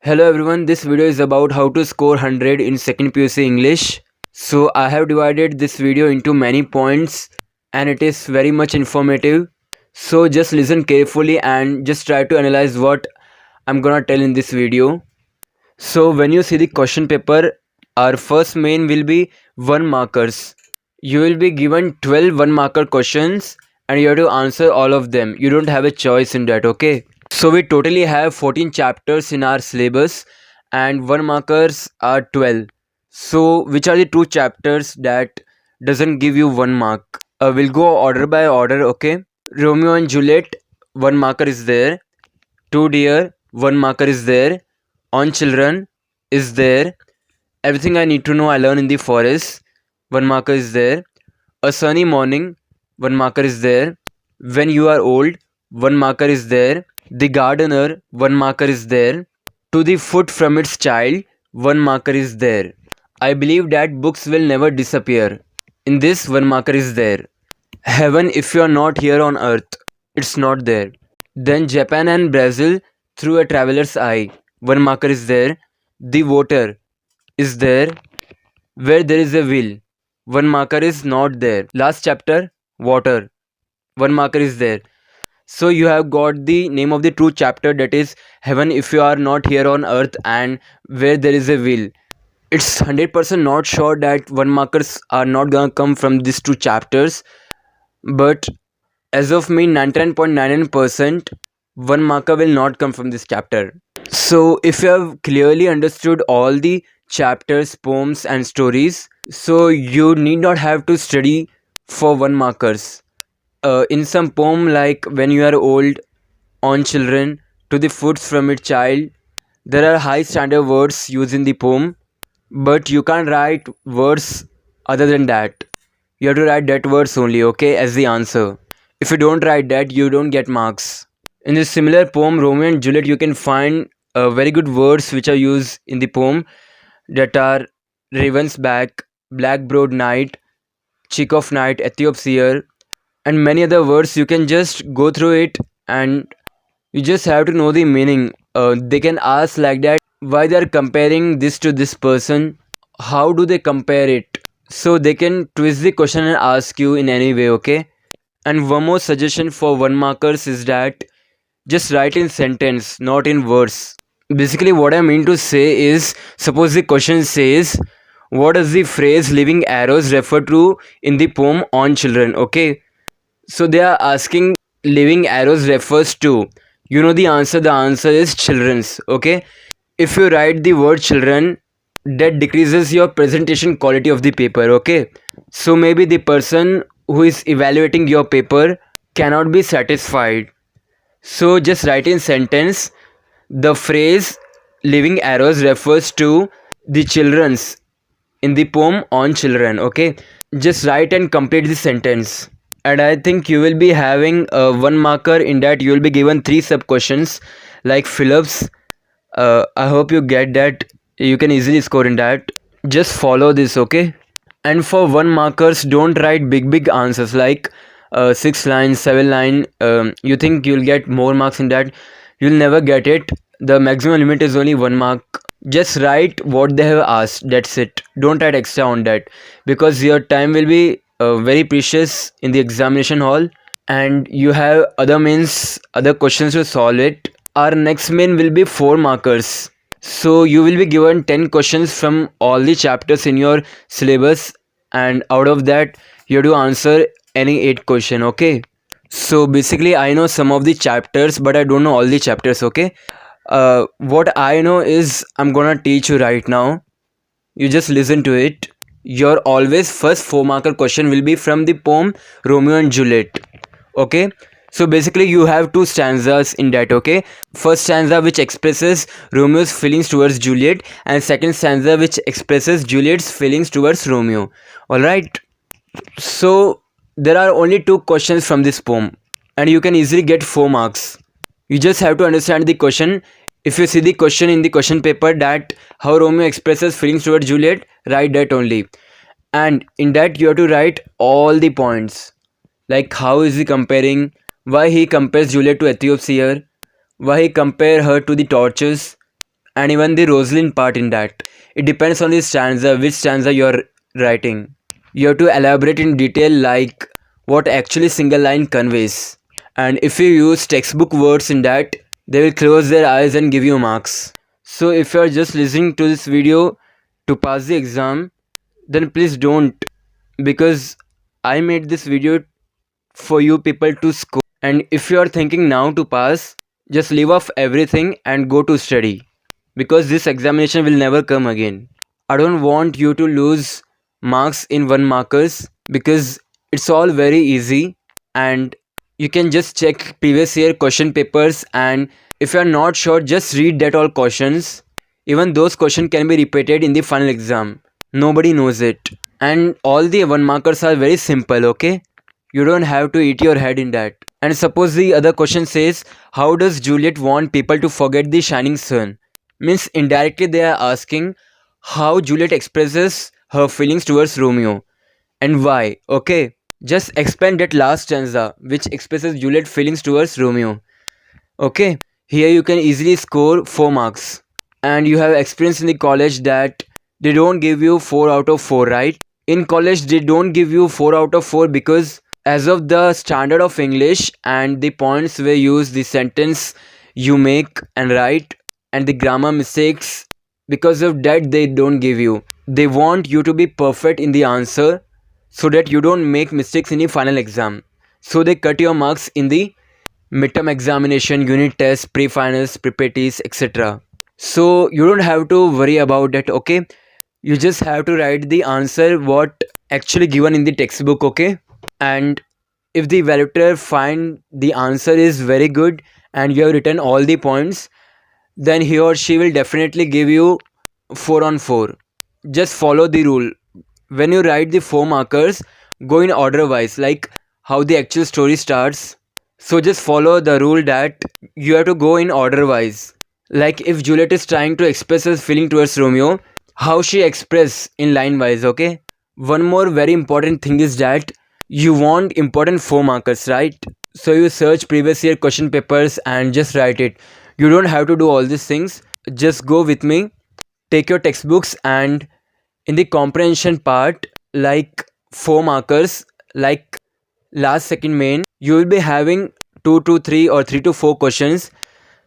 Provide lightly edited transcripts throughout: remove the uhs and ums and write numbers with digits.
Hello everyone, this video is about how to score 100 in second PUC English. So I have divided this video into many points and it is very much informative. So just listen carefully and just try to analyze what I'm gonna tell in this video. So when you see the question paper, our first main will be 1 markers. You will be given 12 1 marker questions and you have to answer all of them. You don't have a choice in that, okay? So we totally have 14 chapters in our syllabus and 1 markers are 12. So which are the 2 chapters that doesn't give you 1 mark? We'll go order by order, okay? Romeo and Juliet, 1 marker is there. Two Deer, 1 marker is there. On Children is there. Everything I need to know I learn in the forest, 1 marker is there. A Sunny Morning, 1 marker is there. When You Are Old, 1 marker is there. The Gardener, 1 marker is there. To the Foot from Its Child, 1 marker is there. I believe that books will never disappear. In this, 1 marker is there. Heaven if you are not here on earth, it's not there. Then Japan and Brazil through a traveler's eye, 1 marker is there. The Water is there. Where there is a will, 1 marker is not there. Last chapter, Water, 1 marker is there. So you have got the name of the true chapter, that is Heaven if you are not here on earth and Where there is a will. It's 100% not sure that 1 markers are not gonna come from these 2 chapters, but as of me 99.99% 1 marker will not come from this chapter. So if you have clearly understood all the chapters, poems and stories, so you need not have to study for 1 markers. In some poem like When You Are Old, On Children, To the Foots from Its Child, there are high standard words used in the poem, but you can't write words other than that. You have to write that words only, okay, as the answer. If you don't write that, you don't get marks. In this similar poem Romeo and Juliet, you can find very good words which are used in the poem, that are Raven's Back, Black Broad Night, Cheek of Night, Ethiop's Ear, and many other words. You can just go through it and you just have to know the meaning. They can ask like that, why they are comparing this to this person, how do they compare it? So they can twist the question and ask you in any way, okay? And one more suggestion for 1 markers is that just write in sentence, not in words. Basically what I mean to say is, suppose the question says, what does the phrase living arrows refer to in the poem On Children, okay? So they are asking living arrows refers to, you know the answer is children's, okay? If you write the word children, that decreases your presentation quality of the paper, okay? So maybe the person who is evaluating your paper cannot be satisfied. So just write in sentence, the phrase living arrows refers to the children's in the poem On Children, okay? Just write and complete the sentence. And I think you will be having 1 marker. In that you will be given 3 sub questions like Phillips. I hope you get that. You can easily score in that. Just follow this, okay? And for 1 markers, don't write big answers like 6 lines, 7 line. You think you'll get more marks in that? You'll never get it. The maximum limit is only 1 mark. Just write what they have asked, that's it. Don't write extra on that, because your time will be very precious in the examination hall and you have other questions to solve it. Our next main will be 4 markers. So you will be given 10 questions from all the chapters in your syllabus, and out of that you have to answer any 8 question, okay? So basically I know some of the chapters, but I don't know all the chapters, okay? What I know is I'm gonna teach you right now. You just listen to it. Your always first 4 marker question will be from the poem Romeo and Juliet, okay? So basically you have 2 stanzas in that, okay? First stanza which expresses Romeo's feelings towards Juliet, and second stanza which expresses Juliet's feelings towards Romeo. Alright? So there are only 2 questions from this poem and you can easily get 4 marks. You just have to understand the question. If you see the question in the question paper, that how Romeo expresses feelings towards Juliet, write that only. And in that you have to write all the points, like how is he comparing, why he compares Juliet to Ethiop's ear, why he compare her to the torches, and even the Rosalind part in that. It depends on the stanza, which stanza you're writing. You have to elaborate in detail like what actually single line conveys. And if you use textbook words in that, they will close their eyes and give you marks. So if you are just listening to this video to pass the exam, then please don't, because I made this video for you people to score. And if you are thinking now to pass, just leave off everything and go to study, because this examination will never come again. I don't want you to lose marks in one markers, because it's all very easy and you can just check previous year question papers, and if you are not sure, just read that all questions. Even those questions can be repeated in the final exam. Nobody knows it. And all the one markers are very simple, okay? You don't have to eat your head in that. And suppose the other question says, how does Juliet want people to forget the shining sun? Means indirectly they are asking how Juliet expresses her feelings towards Romeo and why. Okay, just explain that last stanza which expresses Juliet's feelings towards Romeo. Okay, here you can easily score 4 marks. And you have experience in the college that they don't give you 4 out of 4, right? In college they don't give you 4 out of 4 because as of the standard of English and the points where use the sentence you make and write and the grammar mistakes, because of that they don't give you. They want you to be perfect in the answer so that you don't make mistakes in the final exam. So they cut your marks in the midterm examination, unit tests, pre-finals, pre-PTs, etc. So you don't have to worry about that, okay? You just have to write the answer what actually given in the textbook, okay? And if the evaluator find the answer is very good and you have written all the points, then he or she will definitely give you 4 on 4. Just follow the rule. When you write the 4 markers, go in order wise, like how the actual story starts. So just follow the rule that you have to go in order wise. Like if Juliet is trying to express her feeling towards Romeo, how she express in line wise, okay? One more very important thing is that you want important 4 markers, right? So you search previous year question papers and just write it. You don't have to do all these things. Just go with me. Take your textbooks and in the comprehension part, like 4 markers, like last second main, you will be having 2 to 3 or 3 to 4 questions.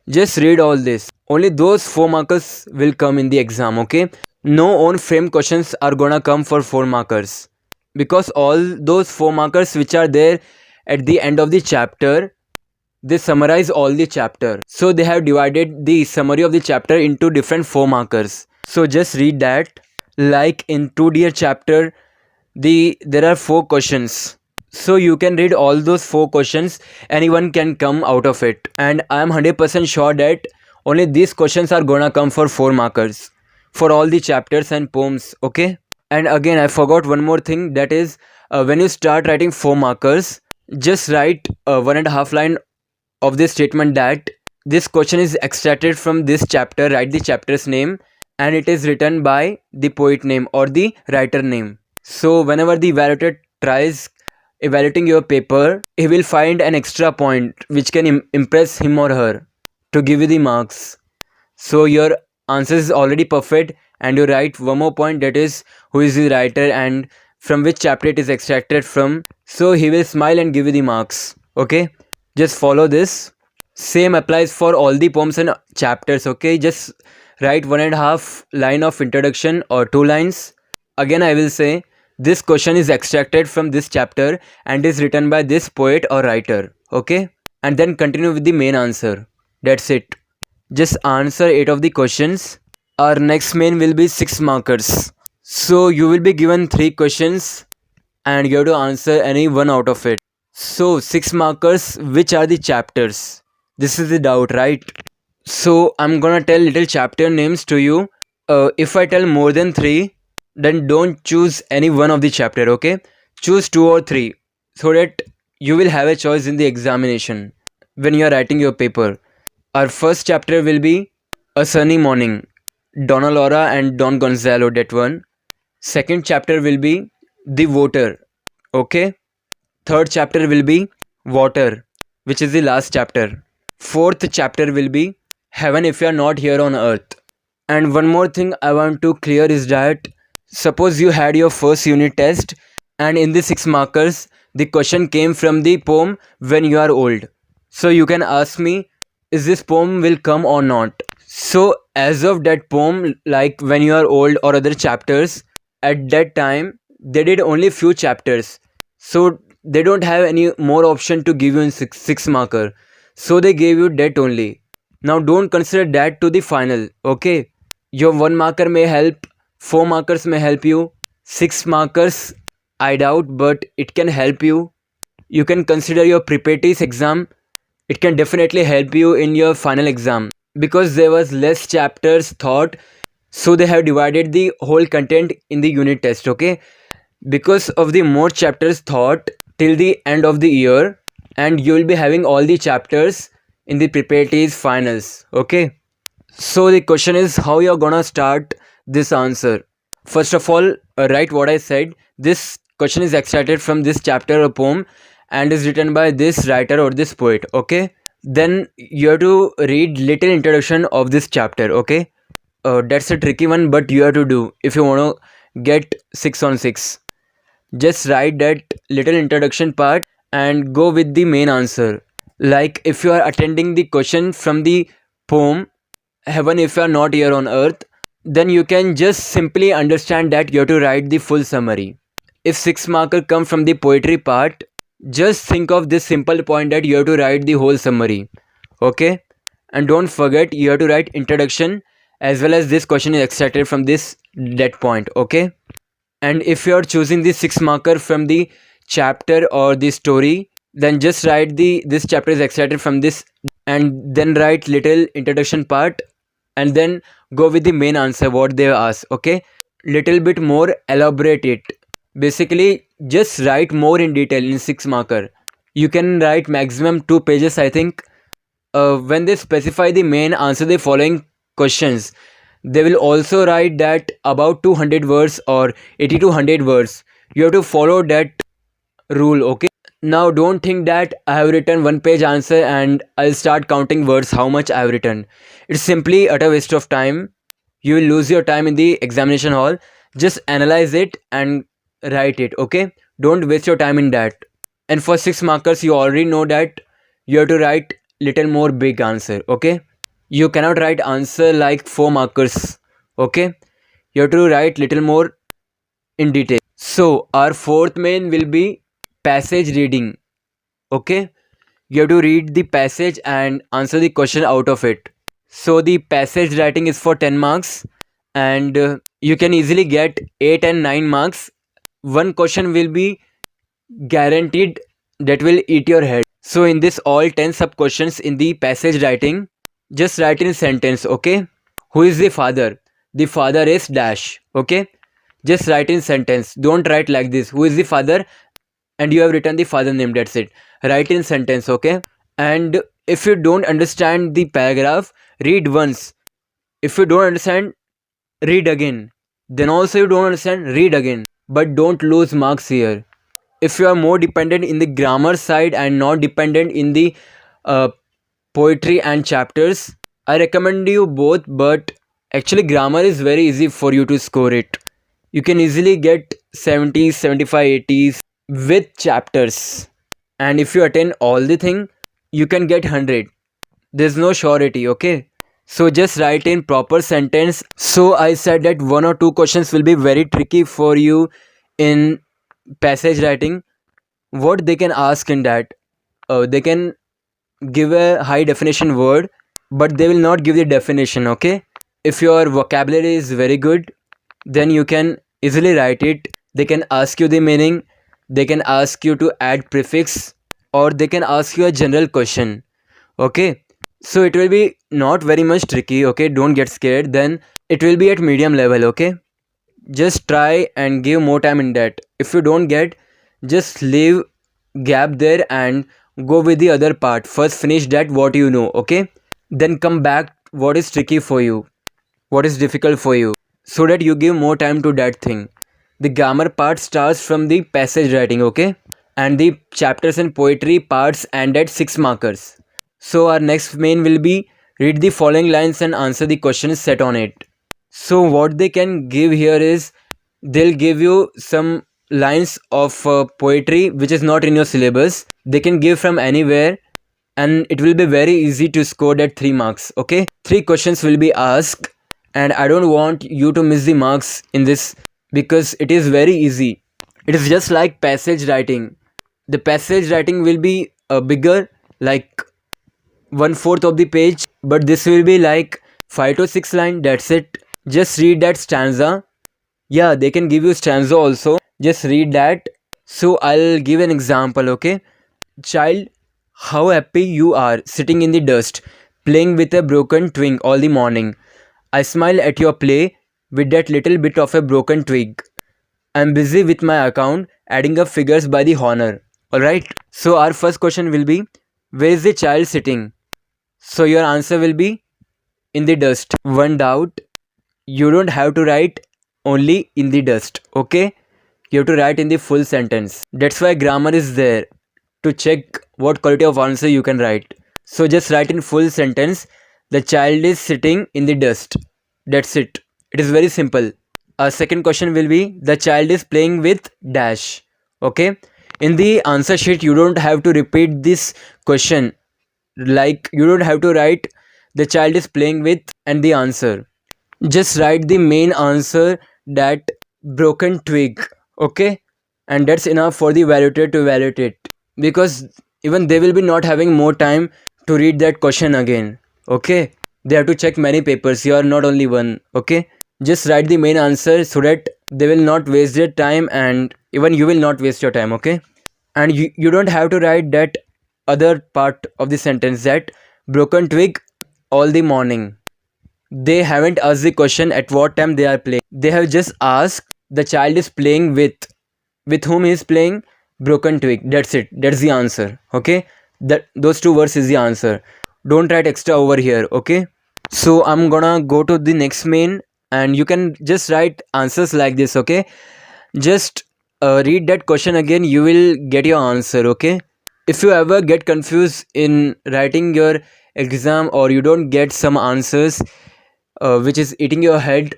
Just read all this. Only those 4 markers will come in the exam, okay? No own frame questions are gonna come for 4 markers, because all those 4 markers which are there at the end of the chapter, they summarize all the chapter. So they have divided the summary of the chapter into different 4 markers. So just read that. Like in 2D chapter, there are 4 questions. So you can read all those 4 questions. Anyone can come out of it. And I am 100% sure that only these questions are gonna come for 4 markers for all the chapters and poems, okay? And again, I forgot one more thing, that is when you start writing 4 markers, just write 1.5 line of this statement that this question is extracted from this chapter. Write the chapter's name and it is written by the poet name or the writer name. So whenever the evaluator tries evaluating your paper, he will find an extra point which can impress him or her to give you the marks. So your answer is already perfect and you write one more point, that is who is the writer and from which chapter it is extracted from. So he will smile and give you the marks, okay? Just follow this. Same applies for all the poems and chapters, okay? Just write 1.5 line of introduction or 2 lines. Again I will say this question is extracted from this chapter and is written by this poet or writer, okay? And then continue with the main answer. That's it. Just answer 8 of the questions. Our next main will be 6 markers. So you will be given 3 questions and you have to answer any one out of it. So 6 markers, which are the chapters? This is the doubt, right? So I'm gonna tell little chapter names to you. If I tell more than 3, then don't choose any one of the chapter, okay? Choose 2 or 3 so that you will have a choice in the examination when you are writing your paper. Our first chapter will be A Sunny Morning, Donna Laura and Don Gonzalo, that one. Second chapter will be The Voter, okay? Third chapter will be Water, which is the last chapter. Fourth chapter will be Heaven If You Are Not Here on Earth. And one more thing I want to clear is that suppose you had your first unit test, and in the 6 markers the question came from the poem When You Are Old. So you can ask me, is this poem will come or not? So as of that poem, like When You Are Old or other chapters, at that time they did only few chapters. So they don't have any more option to give you in six marker. So they gave you that only. Now don't consider that to the final, okay? Your 1 marker may help, 4 markers may help you, 6 markers I doubt, but it can help you. You can consider your preparatory exam. It can definitely help you in your final exam because there was less chapters thought, so they have divided the whole content in the unit test, okay? Because of the more chapters thought till the end of the year, and you will be having all the chapters in the preparatory finals, okay? So the question is how you're gonna start this answer. First of all, write what I said. This question is extracted from this chapter or poem and is written by this writer or this poet, okay? Then you have to read little introduction of this chapter, okay? That's a tricky one, but you have to do if you want to get 6 on 6. Just write that little introduction part and go with the main answer. Like if you are attending the question from the poem Heaven If You Are Not Here on Earth, then you can just simply understand that you have to write the full summary. If 6 marker come from the poetry part, just think of this simple point that you have to write the whole summary, okay? And don't forget you have to write introduction as well as this question is extracted from this that point, okay? And if you are choosing the 6 marker from the chapter or the story, then just write the this chapter is extracted from this and then write little introduction part and then go with the main answer what they ask, okay? Little bit more elaborate it. Basically just write more in detail in 6 marker. You can write maximum 2 pages, I think. When they specify the main answer the following questions, they will also write that about 200 words or 80 to 100 words. You have to follow that rule, okay? Now don't think that I have written 1 page answer and I'll start counting words how much I have written. It's simply utter waste of time. You will lose your time in the examination hall. Just analyze it and write it, okay? Don't waste your time in that. And for 6 markers you already know that you have to write little more big answer, okay? You cannot write answer like 4 markers, okay? You have to write little more in detail. So our fourth main will be passage reading, okay? You have to read the passage and answer the question out of it. So the passage writing is for 10 marks and you can easily get 8 and 9 marks. One question will be guaranteed that will eat your head. So in this all 10 sub questions in the passage writing, just write in sentence, okay? Who is the father? The father is dash, okay? Just write in sentence. Don't write like this. Who is the father? And you have written the father name, that's it. Write in sentence, okay? And if you don't understand the paragraph, read once. If you don't understand, read again. Then also you don't understand, read again. But don't lose marks here. If you are more dependent in the grammar side and not dependent in the uh, poetry and chapters, I recommend you both, but actually grammar is very easy for you to score it. You can easily get 70s, 75, 80s with chapters. And if you attend all the thing, you can get 100. There's no surety, okay? So just write in proper sentence. So I said that 1 or 2 questions will be very tricky for you in passage writing. What they can ask in that, they can give a high definition word, but they will not give the definition, okay? If your vocabulary is very good, then you can easily write it. They can ask you the meaning, they can ask you to add prefix, or they can ask you a general question, okay? So it will be not very much tricky, okay? Don't get scared. Then it will be at medium level, okay? Just try and give more time in that. If you don't get, just leave gap there and go with the other part. First finish that what you know, okay? Then come back what is tricky for you, what is difficult for you, so that you give more time to that thing. The grammar part starts from the passage writing, okay? And the chapters and poetry parts end at 6 markers. So our next main will be read the following lines and answer the questions set on it. So what they can give here is they'll give you some lines of poetry which is not in your syllabus. They can give from anywhere, and it will be very easy to score that 3 marks. Okay, 3 questions will be asked, and I don't want you to miss the marks in this because it is very easy. It is just like passage writing. The passage writing will be bigger, like 1/4 of the page, but this will be like 5 to 6 line. That's it. Just read that stanza. Yeah, they can give you stanza also. Just read that. So I'll give an example. Okay, child, how happy you are sitting in the dust, playing with a broken twig all the morning. I smile at your play with that little bit of a broken twig. I'm busy with my account, adding up figures by the honor. Alright, so our first question will be, where is the child sitting? So your answer will be in the dust. One doubt, you don't have to write only in the dust, okay? You have to write in the full sentence. That's why grammar is there, to check what quality of answer you can write. So just write in full sentence, the child is sitting in the dust. That's it. It is very simple. Our second question will be, the child is playing with dash. Okay, in the answer sheet you don't have to repeat this question, like you don't have to write the child is playing with and the answer. Just write the main answer, that broken twig. Okay, and that's enough for the evaluator to evaluate it, because even they will be not having more time to read that question again. Okay, they have to check many papers, you are not only one. Okay, just write the main answer so that they will not waste their time, and even you will not waste your time. Okay, and you don't have to write that other part of the sentence, that broken twig all the morning. They haven't asked the question at what time they are playing. They have just asked the child is playing with whom he is playing, broken twig. That's it. That's the answer. Okay, that those two words is the answer. Don't write extra over here. Okay, so I'm gonna go to the next main, and you can just write answers like this. Okay, just read that question again, you will get your answer. Okay, if you ever get confused in writing your exam, or you don't get some answers which is eating your head,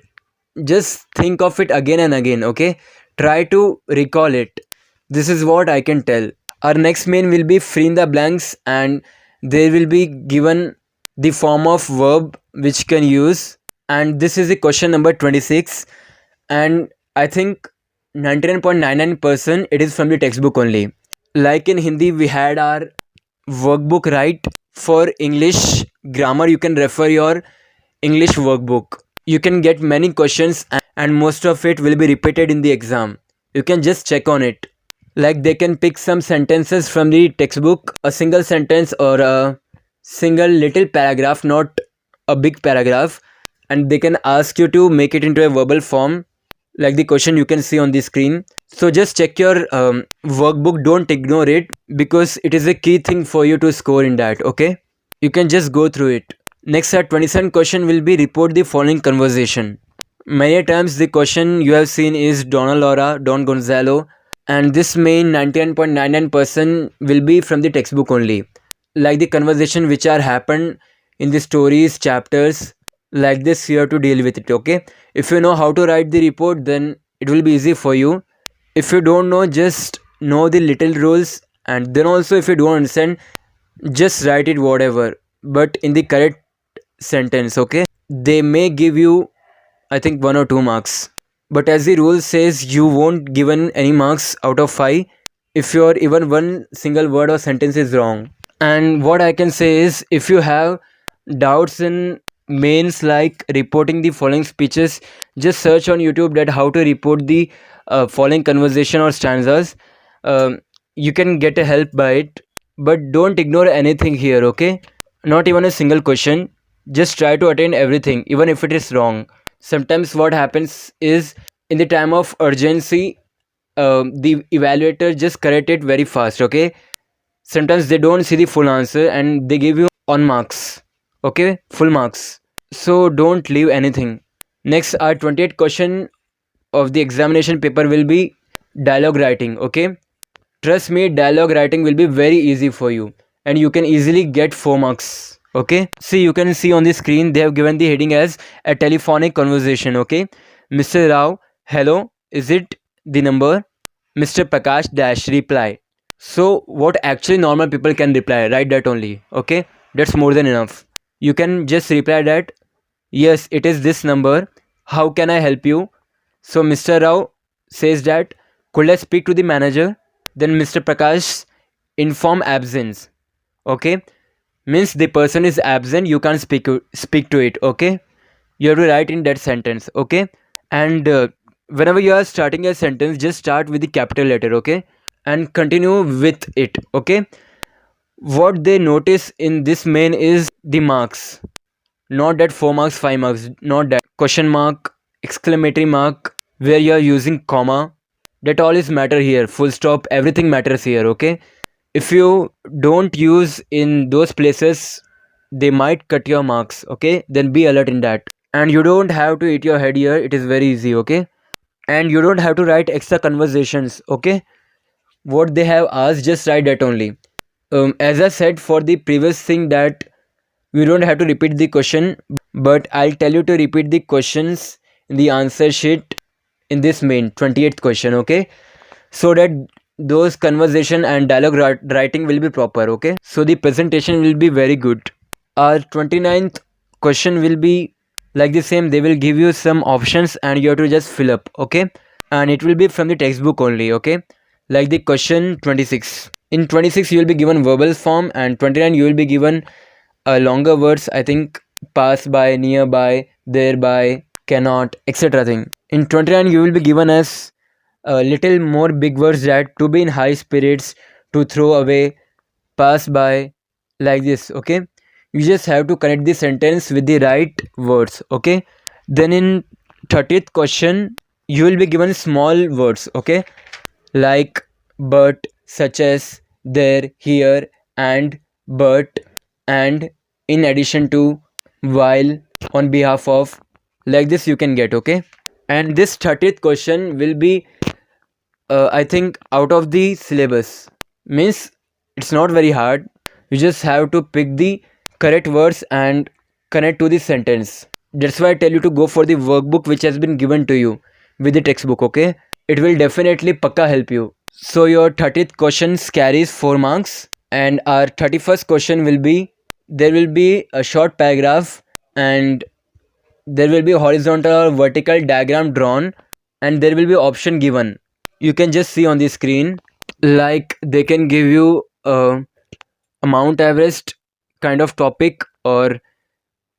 just think of it again and again. Okay, try to recall it. This is what I can tell. Our next main will be fill in the blanks, and they will be given the form of verb which can use, and this is the question number 26, and I think 99.99% it is from the textbook only. Like in Hindi we had our workbook, right? For English grammar you can refer your English workbook. You can get many questions, and most of it will be repeated in the exam. You can just check on it. Like they can pick some sentences from the textbook, a single sentence or a single little paragraph, not a big paragraph, and they can ask you to make it into a verbal form, like the question you can see on the screen. So just check your workbook, don't ignore it, because it is a key thing for you to score in that. Okay, you can just go through it. Next, our 27th question will be report the following conversation. Many times the question you have seen is Donna Laura, Don Gonzalo, and this main 99.99% will be from the textbook only. Like the conversation which are happened in the stories, chapters, like this you have to deal with it. Okay, if you know how to write the report, then it will be easy for you. If you don't know, just know the little rules, and then also if you don't understand, just write it whatever, but in the correct sentence. Okay, they may give you, I think, 1 or 2 marks, but as the rule says, you won't given any marks out of 5 if your even one single word or sentence is wrong. And what I can say is, if you have doubts in mains like reporting the following speeches, just search on YouTube that how to report the following conversation or stanzas. You can get a help by it, but don't ignore anything here. Okay, not even a single question. Just try to attain everything, even if it is wrong. Sometimes what happens is, in the time of urgency, the evaluator just correct it very fast. Okay, sometimes they don't see the full answer and they give you on marks. Okay, full marks. So don't leave anything. Next, our 28th question of the examination paper will be dialogue writing. Okay, trust me, dialogue writing will be very easy for you, and you can easily get 4 marks. Okay, see, you can see on the screen they have given the heading as a telephonic conversation. Okay, Mr. Rao, hello, is it the number? Mr. Prakash dash reply. So what actually normal people can reply, write that only. Okay, that's more than enough. You can just reply that yes, it is this number, how can I help you? So Mr. Rao says that could I speak to the manager? Then Mr. Prakash inform absence. Okay, means the person is absent, you can't speak to it. Okay, you have to write in that sentence. Okay, and whenever you are starting a sentence, just start with the capital letter. Okay, and continue with it. Okay, what they notice in this main is the marks, not that 4 marks 5 marks, not that question mark, exclamatory mark, where you are using comma. That all is matter here, full stop, everything matters here. Okay, if you don't use in those places, they might cut your marks. Okay, then be alert in that. And you don't have to eat your head here, it is very easy. Okay, and you don't have to write extra conversations. Okay, what they have asked, just write that only. As I said for the previous thing, that we don't have to repeat the question, but I'll tell you to repeat the questions in the answer sheet in this main 28th question. Okay, so that those conversation and dialogue writing will be proper. Okay, so the presentation will be very good. Our 29th question will be like the same. They will give you some options and you have to just fill up. Okay, and it will be from the textbook only. Okay, like the question 26. In 26 you will be given verbal form, and 29 you will be given longer words. I think pass by, nearby, thereby, cannot, etc. thing. In 29 you will be given as a little more big words, that to be in high spirits, to throw away, pass by, like this. Okay, you just have to connect the sentence with the right words. Okay, then in 30th question you will be given small words. Okay, like but, such as, there, here, and, but, and, in addition to, while, on behalf of, like this you can get. Okay, and this 30th question will be I think out of the syllabus, means it's not very hard. You just have to pick the correct words and connect to the sentence. That's why I tell you to go for the workbook which has been given to you with the textbook. Okay, it will definitely pakka help you. So your 30th question carries 4 marks, and our 31st question will be, there will be a short paragraph, and there will be a horizontal or vertical diagram drawn, and there will be option given. You can just see on the screen, like they can give you a Mount Everest kind of topic, or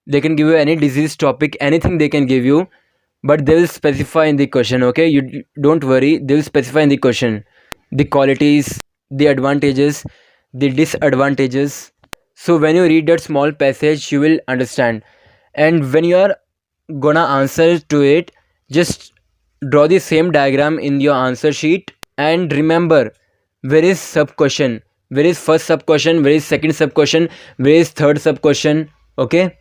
they can give you any disease topic, anything they can give you, but they will specify in the question. Okay, you don't worry, they will specify in the question the qualities, the advantages, the disadvantages. So when you read that small passage you will understand, and when you are gonna answer to it, just draw the same diagram in your answer sheet, and remember where is sub question, where is first sub question, where is second sub question, where is third sub question. Okay,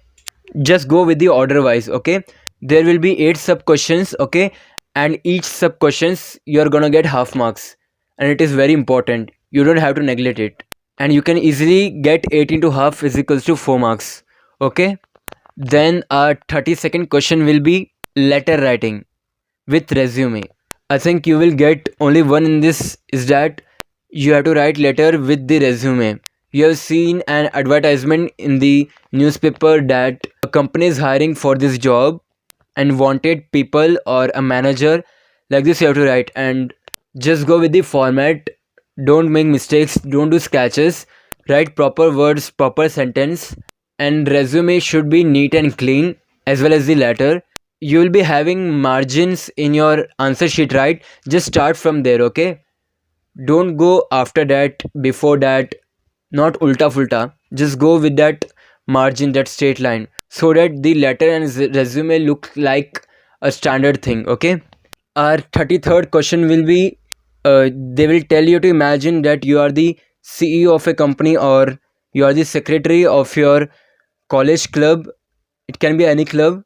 just go with the order wise. Okay, there will be 8 sub questions. Okay, and each sub questions you are gonna get half marks, and it is very important, you don't have to neglect it, and you can easily get 8 into half is equals to 4 marks. Okay, then our 32nd question will be letter writing with resume. I think you will get only one in this, is that you have to write letter with the resume. You have seen an advertisement in the newspaper that a company is hiring for this job and wanted people or a manager. Like this you have to write, and just go with the format. Don't make mistakes, don't do sketches, write proper words, proper sentence, and resume should be neat and clean, as well as the letter. You will be having margins in your answer sheet, right? Just start from there. Okay, don't go after that, before that, not ulta fulta, just go with that margin, that straight line, so that the letter and resume look like a standard thing. Okay, our 33rd question will be they will tell you to imagine that you are the CEO of a company, or you are the secretary of your college club, it can be any club,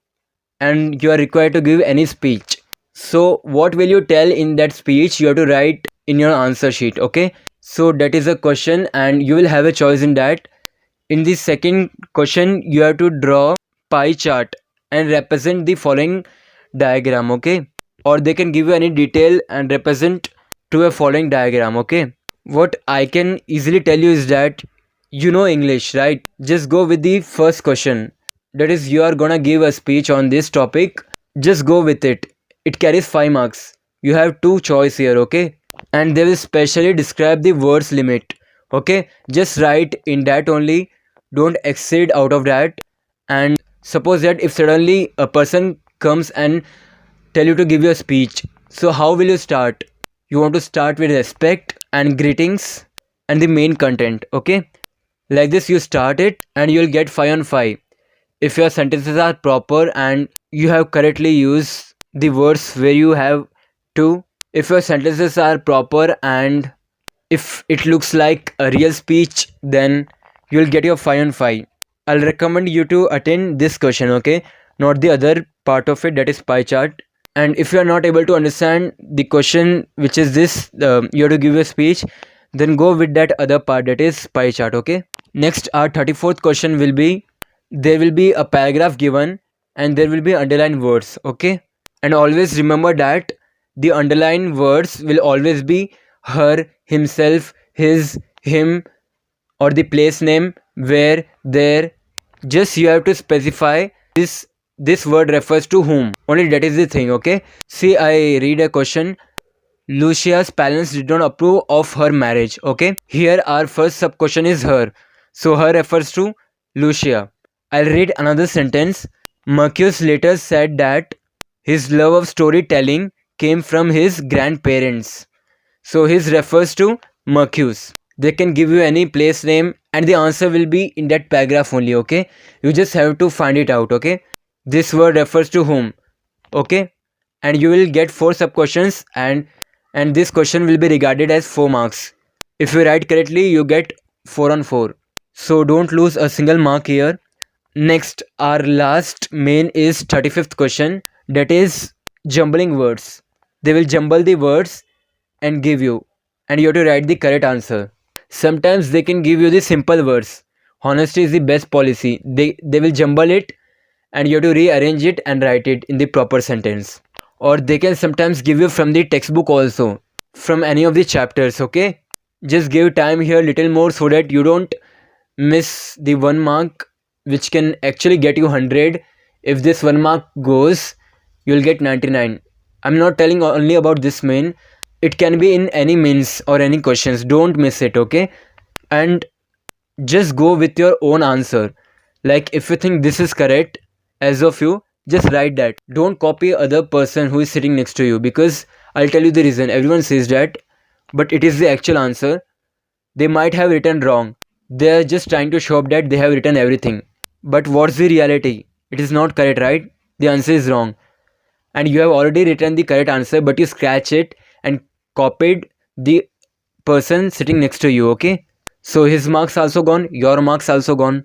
and you are required to give any speech. So what will you tell in that speech? You have to write in your answer sheet. Okay, so that is a question, and you will have a choice in that. In the second question, you have to draw pie chart and represent the following diagram, okay? Or they can give you any detail and represent to a following diagram, okay? What I can easily tell you is that you know English, right? Just go with the first question. That is, you are gonna give a speech on this topic. Just go with it. It carries 5 marks. You have two choice here, okay? And they will specially describe the words limit, okay? Just write in that only. Don't exceed out of that. And suppose that if suddenly a person comes and tell you to give you a speech, so how will you start? You want to start with respect and greetings and the main content, okay? Like this you start it and you'll get 5 on 5 if your sentences are proper and you have correctly used the words where you have to. If your sentences are proper and if it looks like a real speech, then you'll get your 5 on 5. I'll recommend you to attend this question, okay? Not the other part of it, that is pie chart. And if you are not able to understand the question, which is this, you have to give a speech, then go with that other part, that is pie chart, okay? Next, our 34th question will be, there will be a paragraph given and there will be underlined words, okay? And always remember that the underlined words will always be her, himself, his, him, or the place name, where, there. Just you have to specify this word refers to whom. Only that is the thing, okay? See, I read a question. Lucia's parents did not approve of her marriage, okay? Here our first sub question is her. So her refers to Lucia. I'll read another sentence. Marcus later said that his love of storytelling came from his grandparents. So his refers to Marcus. They can give you any place name and the answer will be in that paragraph only, okay? You just have to find it out, okay? This word refers to whom, okay? And you will get 4 sub questions and this question will be regarded as 4 marks. If you write correctly, you get 4 on 4. So don't lose a single mark here. Next, our last main is 35th question, that is jumbling words. They will jumble the words and give you, and you have to write the correct answer. Sometimes they can give you the simple words. Honesty is the best policy. They will jumble it and you have to rearrange it and write it in the proper sentence. Or they can sometimes give you from the textbook also, from any of the chapters, okay? Just give time here little more so that you don't miss the 1 mark which can actually get you 100. If this 1 mark goes, you'll get 99. I'm not telling only about this main. It can be in any means or any questions. Don't miss it, okay? And just go with your own answer. Like if you think this is correct as of you, just write that. Don't copy other person who is sitting next to you, because I'll tell you the reason. Everyone says that, but it is the actual answer. They might have written wrong. They are just trying to show up that they have written everything. But what's the reality? It is not correct, right? The answer is wrong. And you have already written the correct answer, but you scratch it and copied the person sitting next to you, okay? So his marks also gone, your marks also gone.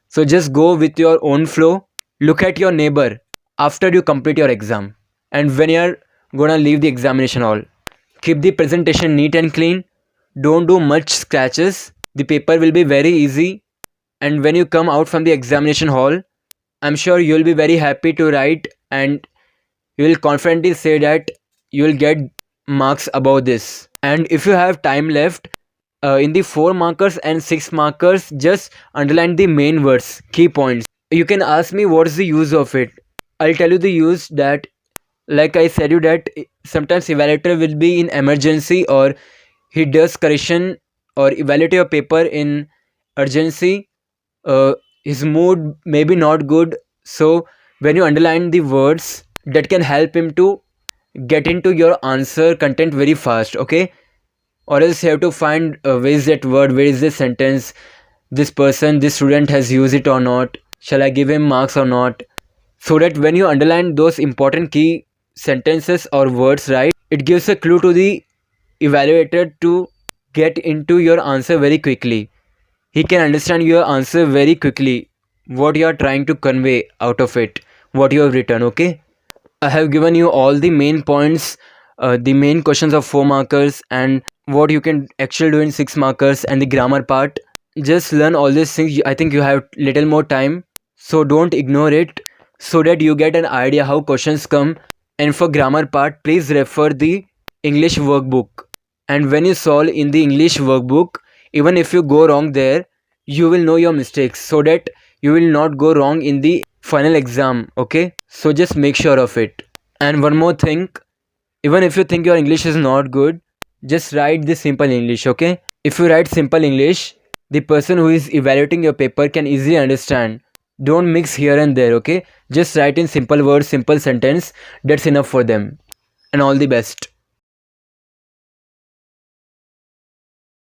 So just go with your own flow. Look at your neighbor after you complete your exam. And when you're gonna leave the examination hall, keep the presentation neat and clean. Don't do much scratches. The paper will be very easy. And when you come out from the examination hall, I'm sure you'll be very happy to write and you will confidently say that you will get marks above this. And if you have time left, in the 4 markers and 6 markers, just underline the main words, key points. You can ask me what's the use of it. I'll tell you the use. That, like I said you, that sometimes evaluator will be in emergency, or he does correction or evaluate your paper in urgency. His mood may be not good, so when you underline the words, that can help him to get into your answer content very fast, okay? Or else you have to find where is that word, where is this sentence, this person, this student has used it or not, shall I give him marks or not? So that when you underline those important key sentences or words, right, it gives a clue to the evaluator to get into your answer very quickly. He can understand your answer very quickly, what you are trying to convey out of it, what you have written, okay? I have given you all the main points, the main questions of 4 markers and what you can actually do in 6 markers and the grammar part. Just learn all these things. I think you have little more time, so don't ignore it, so that you get an idea how questions come. And for grammar part, please refer the English workbook. And when you solve in the English workbook, even if you go wrong there, you will know your mistakes, so that you will not go wrong in the final exam. Okay, so just make sure of it. And one more thing, even if you think your English is not good, just write the simple English. Okay, if you write simple English, the person who is evaluating your paper can easily understand. Don't mix here and there. Okay, just write in simple words, simple sentence. That's enough for them. And all the best.